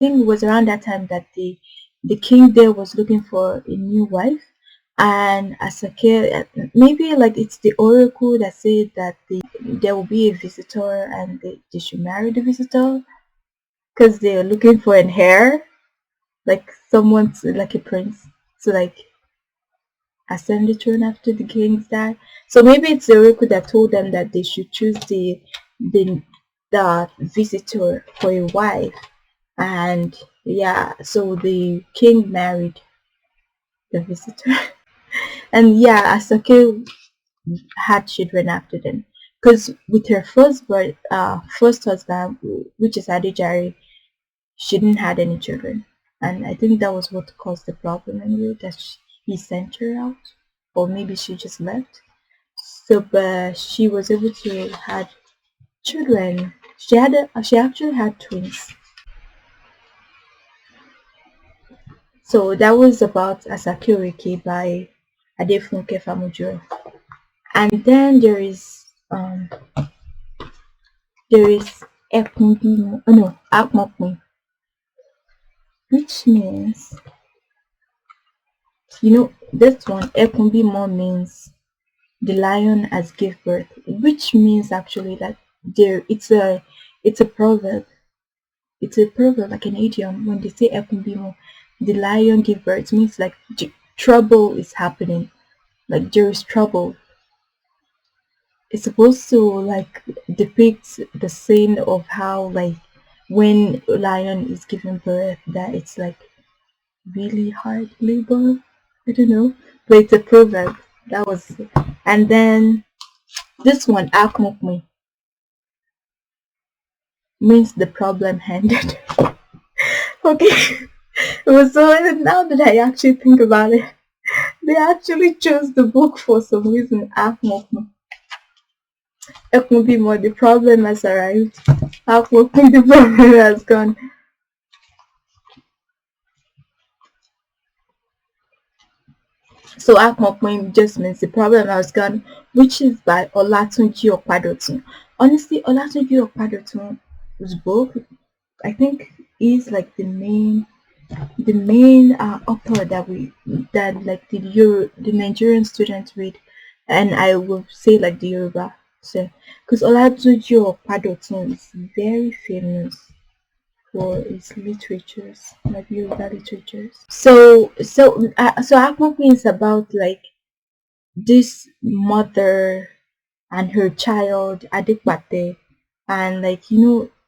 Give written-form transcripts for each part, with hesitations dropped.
think it was around that time that the king there was looking for a new wife, and Asake, maybe like it's the oracle that said that there will be a visitor and they should marry the visitor because they're looking for an heir, like someone like a prince to like ascend the throne after the king's died. So maybe it's the oracle that told them that they should choose the the visitor for a wife, and yeah, so the king married the visitor. And yeah, Asake had children after them. Because with her first husband, which is Adijari, she didn't had any children, and I think that was what caused the problem anyway. He sent her out, or maybe she just left. So, but she was able to had children. She actually had twins. So that was about Asake Orike by Adefunke Famujuro. And then there is Ekunbimo, oh no, Akmokmi, which means, this one, Ekunbimo means the lion has give birth, which means actually that it's a proverb. It's a proverb, like an idiom. When they say Ekunbimo, the lion give birth, means like trouble is happening, like there is trouble. It's supposed to like depict the scene of how like when a lion is giving birth, that it's like really hard labor. I don't know, but it's a proverb. That was, and then this one, Akmokmi, means the problem ended. Okay, it was so. Now that I actually think about it, they actually chose the book for some reason. Akmokmi, Ekmokmi, the problem has arrived. Akmokmi, the problem has gone. So Akmokmi just means the problem has gone, which is by Olatunji Okpadotun. Honestly, Olatunji Okpadotun's book, I think, is like the main author that like the Nigerian students read, and I will say like the Yoruba. So, because Olatunji Okpadotun is very famous for its literatures, like Yoruba literatures. So Akmokmi is about like this mother and her child Adikbate, and like the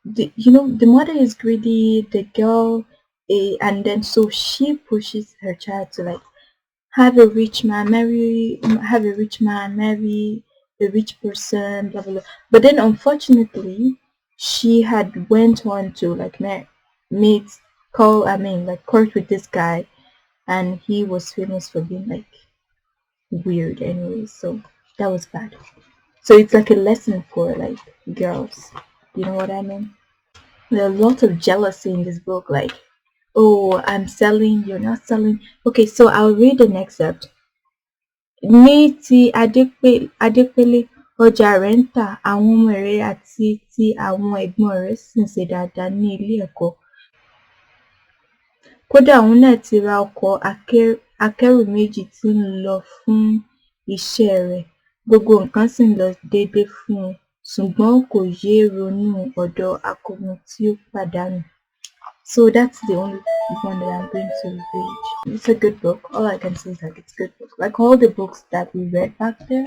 mother is greedy, the girl, and then so she pushes her child to like have a rich man, marry a rich person, blah blah blah. But then unfortunately, she had went on to like meet, like court with this guy, and he was famous for being like weird anyway. So that was bad. So it's like a lesson for like girls. You know what I mean? There are lots of jealousy in this book, like, oh, I'm selling, you're not selling. Okay, so I'll read the next excerpt. Ní ti Adépélé, ọjà rẹ̀ ń tà, àwọn ọmọ rẹ̀ àti ti àwọn ẹ̀gbọ́n rẹ̀ sì ń ṣe dáadáa ní ilé ẹ̀kọ́. Kódà òun náà ti ra ọkọ̀ akẹ́rù méjì tí ń lọ fún iṣẹ́ rẹ̀, gbogbo nǹkan sì ń lọ déédé fún un, ṣùgbọ́n kò yéé ronú ọ̀dọ̀ akọgun tí ó pàdánù. So that's the only one that I'm going to read. It's a good book. All I can say is like it's a good book. Like all the books that we read back there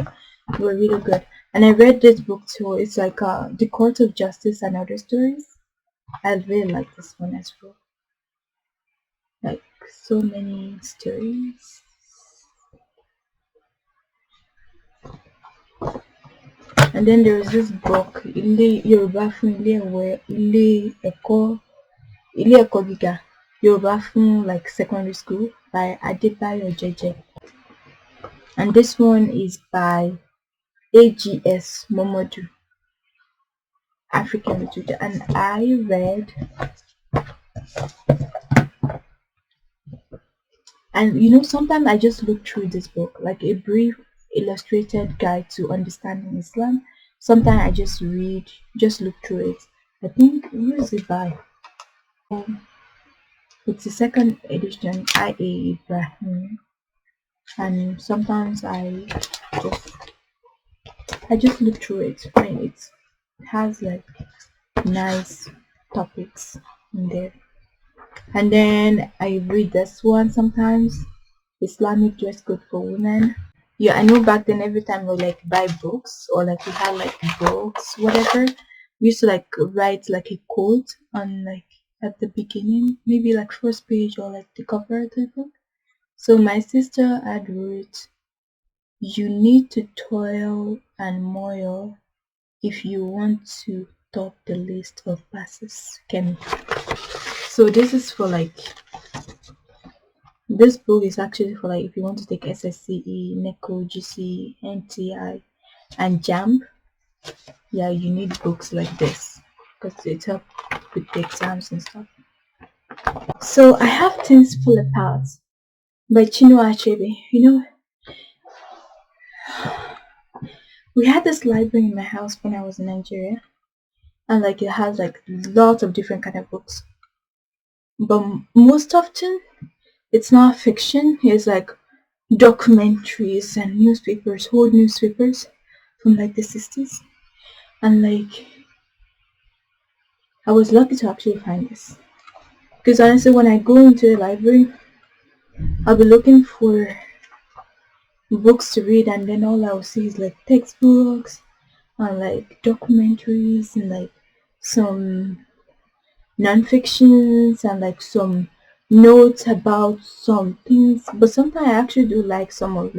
were really good. And I read this book too. It's like The Court of Justice and Other Stories. I really like this one as well. Like so many stories. And then there was this book, Ilé Yorùbá fún Ilé ẹ̀kọ́ gíga, Yorùbá fún like secondary school by Adébáyọ̀ Jẹ́jẹ́. And this one is by AGS Momodu, African literature. And I read, and sometimes I just look through this book, like a brief illustrated guide to understanding Islam. Sometimes I just look through it. I think, who is it by? It's the second edition, I.A. Ibrahim, and sometimes just I just look through it. When it has like nice topics in there, and then I read this one sometimes. Islamic dress code for women. Yeah, I know back then every time we like buy books or like we had like books, whatever, we used to like write like a quote on like at the beginning, maybe like first page or like the cover of the book. So my sister had wrote, "You need to toil and moil if you want to top the list of passes." Kemi. So this is for like this book is actually for like if you want to take SSCE, NECO, GC, NTI, and JAMB. Yeah, you need books like this because it helps with the exams and stuff. So I have Things Fall Apart by Chinua Achebe. We had this library in my house when I was in Nigeria, and like it has like lots of different kind of books. But most often, it's not fiction. It's like documentaries and newspapers, old newspapers from like the 60s. And like I was lucky to actually find this. Because honestly, when I go into the library, I'll be looking for books to read, and then all I'll see is like textbooks and like documentaries and like some non-fictions and like some notes about some things. But sometimes I actually do like some of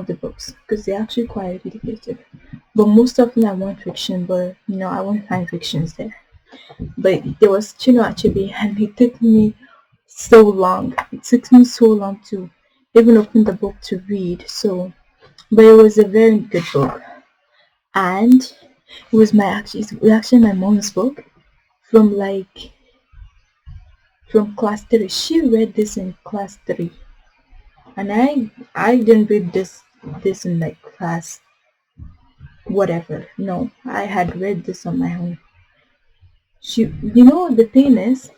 the books because they're actually quite educative. But most often I want fiction, but I won't find fictions there. But there was Chino Achebe, and it took me so long. It took me so long to even open the book to read. So, but it was a very good book, and it was actually my mom's book from like from class three. She read this in class three, and I didn't read this in like class whatever. No, I had read this on my own. The thing is,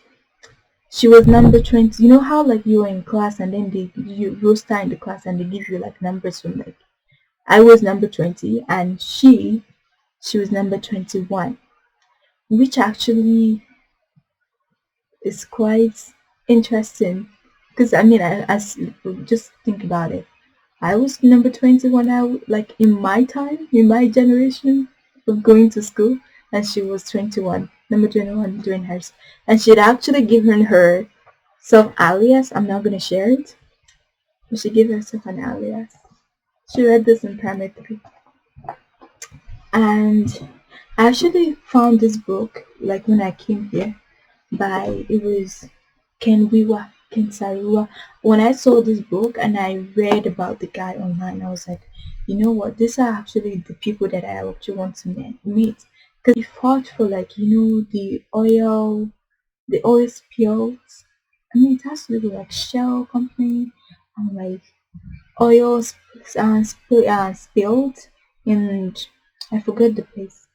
she was number 20. You know how like you were in class and then you roster in the class and they give you like numbers from like I was number 20 and she was number 21, which actually is quite interesting because I mean just think about it. I was number 21 like in my time, in my generation of going to school, and she was 21, number 21 doing hers. And she'd actually given her self alias. I'm not gonna share it, but she gave herself an alias. She read this in primary three, and I actually found this book like when I came here by it was Ken Sariwa. When I saw this book and I read about the guy online, I was like, you know what? These are actually the people that I actually want to meet. Because he fought for like the oil spills. I mean, it has to do with like Shell company and like oil spilled, and I forgot the place.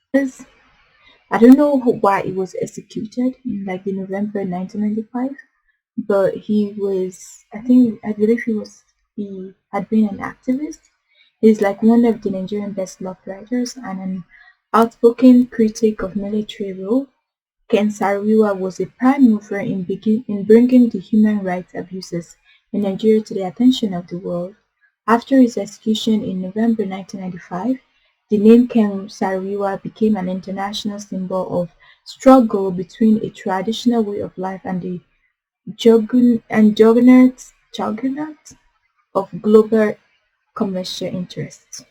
I don't know why it was executed in like in November 1995, but I believe he had been an activist. He's like one of the Nigerian best loved writers and an outspoken critic of military rule. Ken Saro-Wiwa was a prime mover in bringing the human rights abuses in Nigeria to the attention of the world. After his execution in November 1995, the name Ken Saro-Wiwa became an international symbol of struggle between a traditional way of life and the juggernaut of global commercial interests.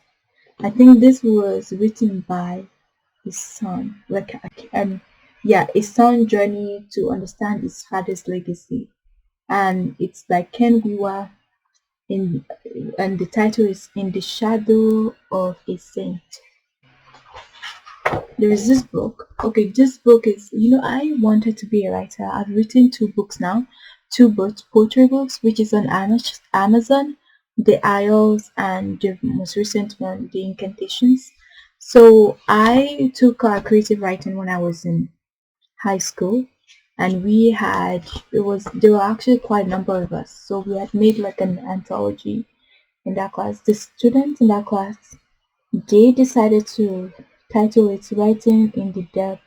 I think this was written by his son, yeah, a son journey to understand his father's legacy, and it's by Ken Wiwa in, and the title is "In the Shadow of a Saint." There is this book. Okay, this book is, I wanted to be a writer. I've written two books now, two both poetry books, which is on Amazon, The Isles, and the most recent one, The Incantations. So I took creative writing when I was in high school, and we had it was there were actually quite a number of us, so we had made like an anthology in that class. The students in that class, they decided to title it "Writing in the Depth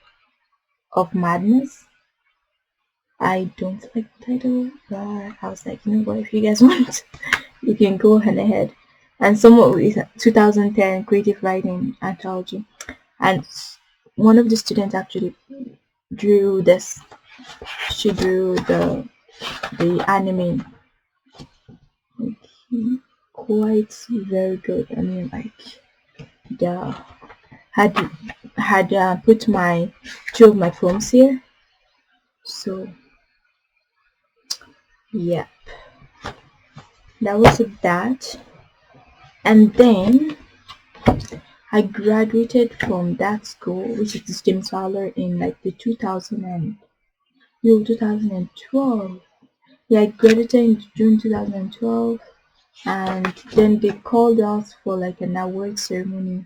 of Madness." I don't like the title, but I was like, you know what, if you guys want, you can go on ahead. And someone with 2010 creative writing anthology, and one of the students actually drew this. She drew the anime, like, quite very good. I mean, like, the had put my two of my films here. So yeah, that was that. And then I graduated from that school, which is the James Fowler, in like the 2012. Yeah, I graduated in June 2012, and then they called us for like an award ceremony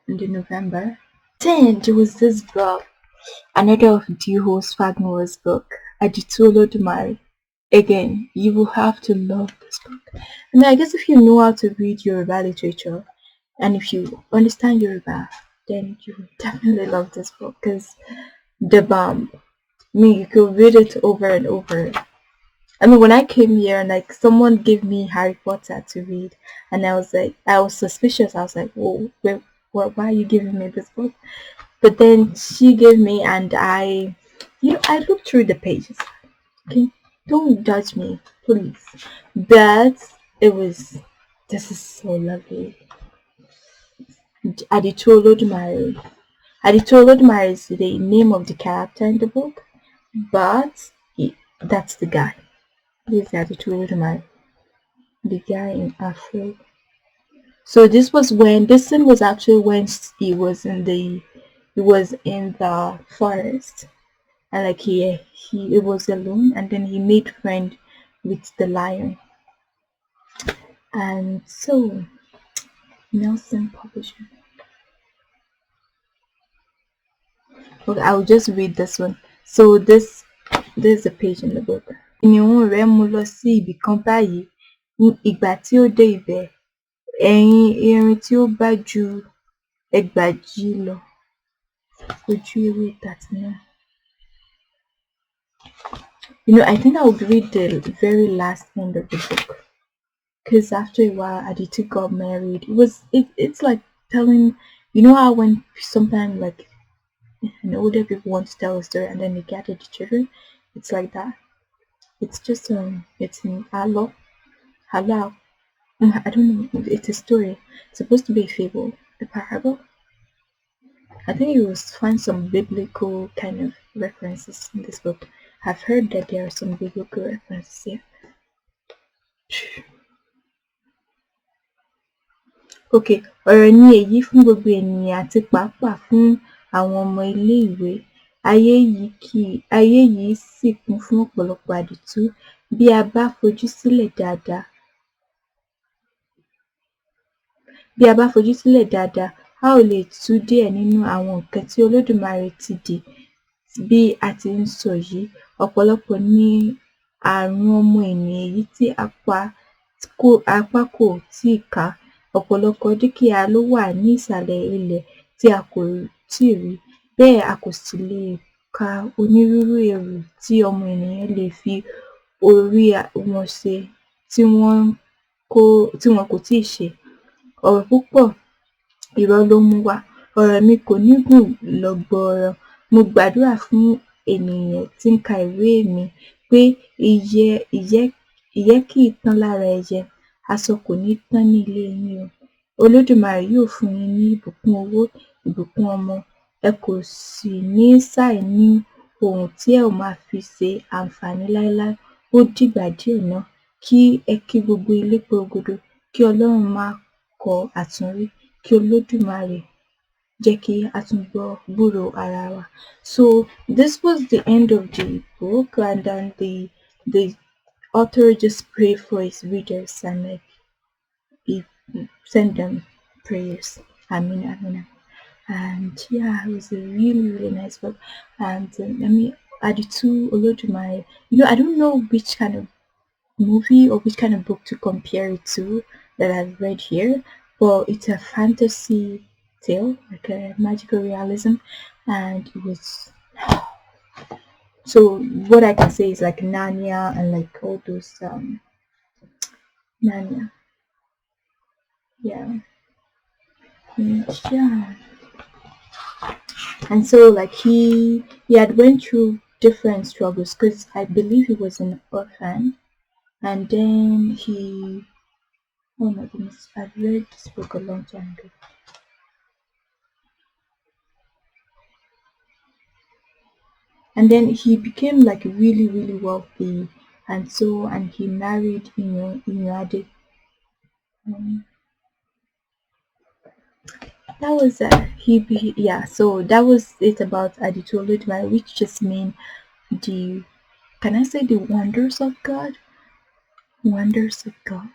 in the November. Then there was this book, another of Dio's Fagmore's book, Aditolo Dumari. Again, you will have to love this book. I mean, I guess if you know how to read Yoruba literature and if you understand Yoruba, then you will definitely love this book because the bomb. I mean, you could read it over and over. I mean, when I came here and like someone gave me Harry Potter to read, and I was like, I was suspicious. I was like, whoa, why are you giving me this book? But then she gave me, and I looked through the pages. Okay, don't judge me, please. But it was, this is so lovely. Aditolodumare. Aditolodumare is the name of the character in the book, but that's the guy. This is Aditolodumare, the guy in Afro. So this scene was actually when he was in the forest, and like he was alone, and then he made friend with the lion. And so Nelson publisher. Okay, I'll just read this one. So this is a page in the book. Ìníhun rẹ̀ mú lọ sí ibì kan báyìí. Ní ìgbà tí ó dé ibẹ̀, ẹ̀yìn erin tí ó bá ju ẹgbàajì lọ. Ojú ewé 39. I think I would read the very last end of the book. Because after a while, Aditi got married. It's like telling, how when sometimes like older people want to tell a story and then they gather the children, it's like that. It's just it's in Allah. I don't know. It's a story. It's supposed to be a fable, a parable. I think you will find some biblical kind of references in this book. I've heard that there are some biblical references here. Okay, ọ̀rọ̀ ni èyí fún gbogbo ènìyàn àti pàápàá fún àwọn ọmọ ilé-ìwé. Ayé yìí sì kún fún ọ̀pọ̀lọpọ̀ àdììtú bí a bá fojú sílẹ̀ dáadáa, a ó lè tú díẹ̀ nínú àwọn nǹkan tí Olódùmarè ti dì bí a ti ń sọ yìí. Ọ̀pọ̀lọpọ̀ ni àrùn ọmọ ènìyàn èyí tí apá kò tíì ká. Ọ̀pọ̀lọpọ̀ dúkìá ló wà ní ìsàlẹ̀ ilẹ̀ tí a kò tíì rí. Bẹ́ẹ̀ a kò sì lè ka onírúurú ẹrù tí ọmọ ènìyàn lè fi orí wọn ṣe tí wọn kò tíì ṣe. Ọ̀rọ̀ púpọ̀ irọ́ ló mú wá. Ọ̀rọ̀ mi kò ní gùn lọ gbọọrọ. Mo gbàdúrà fún ènìyàn tí ń ka ìwé mi pé ìyẹ́ kì í tán lára ẹyẹ, aṣọ kò ní tán ní ilé yín o. Olódùmarè yóò fún yín ní ìbùkún owó, ìbùkún ọmọ. Ẹ kò sì ní ṣàìní ohun tí ẹ ó máa fi ṣe àǹfààní láéláé. Ó dìgbà díẹ̀ ná, kí ẹ kí gbogbo ilé porogodo, kí Ọlọ́run má kọ àtúnrí, kí Olódùmarè jẹ́ kí a tún gbúròó ara wa. So this was the end of the book, and then the author just prayed for his readers and like he sent them prayers. Amen. And yeah, it was a really, really nice book. And Aditu Olodumare. I don't know which kind of movie or which kind of book to compare it to that I've read here, but it's a fantasy tale, like a magical realism, and it was so what I can say is like Narnia and like all those Narnia, yeah. Yeah. And so like he had went through different struggles because I believe he was an orphan, and then he, oh my goodness, I've read this book a long time ago. And then he became like really wealthy, and he married Inuade. Um, that was yeah. So that was it about Aditoludma, which just mean the, can I say, the wonders of God, wonders of God,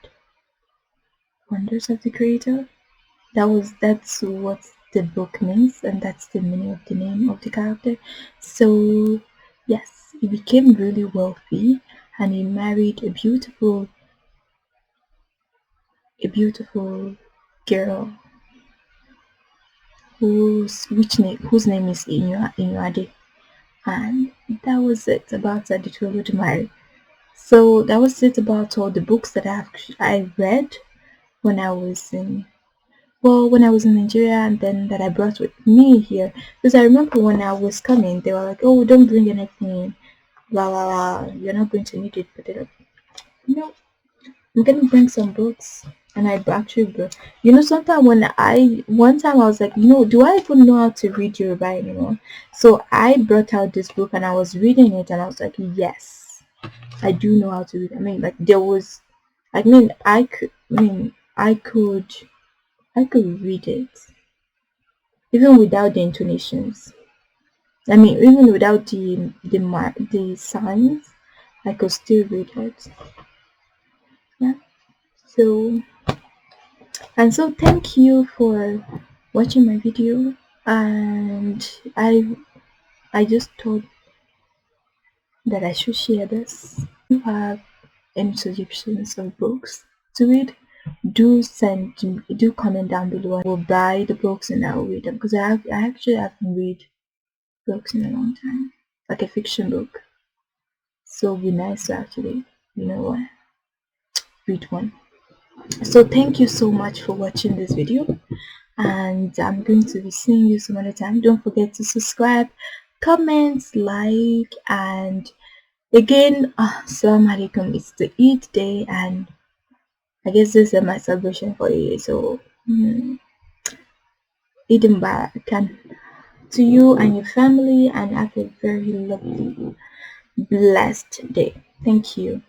wonders of the Creator. That's what the book means, and that's the meaning of the name of the character. So yes, he became really wealthy, and he married a beautiful girl whose name is Inuade, and that was it about Aditoludumare. So that was it about all the books that I read when I was in, when I was in Nigeria, and then that I brought with me here. Because I remember when I was coming, they were like, "Oh, don't bring anything, blah blah blah. You're not going to need it." But they're like, "No, I'm gonna bring some books." And I actually brought. Sometimes one time I was like, do I even know how to read Yoruba anymore? So I brought out this book and I was reading it, and I was like, yes, I do know how to read. I mean, like there was, I could read it even without the intonations. I mean, even without the signs, I could still read it. Yeah. So, and so thank you for watching my video, and I just thought that I should share this. If you have any suggestions of books to read, do comment down below. I will buy the books and I will read them, because I actually haven't read books in a long time, like a fiction book. So it'd be nice to actually, what, read one. So thank you so much for watching this video, and I'm going to be seeing you some other time. Don't forget to subscribe, comment, like, and again, Assalamu alaikum. It's the Eid day, and I guess this is my celebration for you. So Eid Mubarak to you and your family, and have a very lovely, blessed day. Thank you.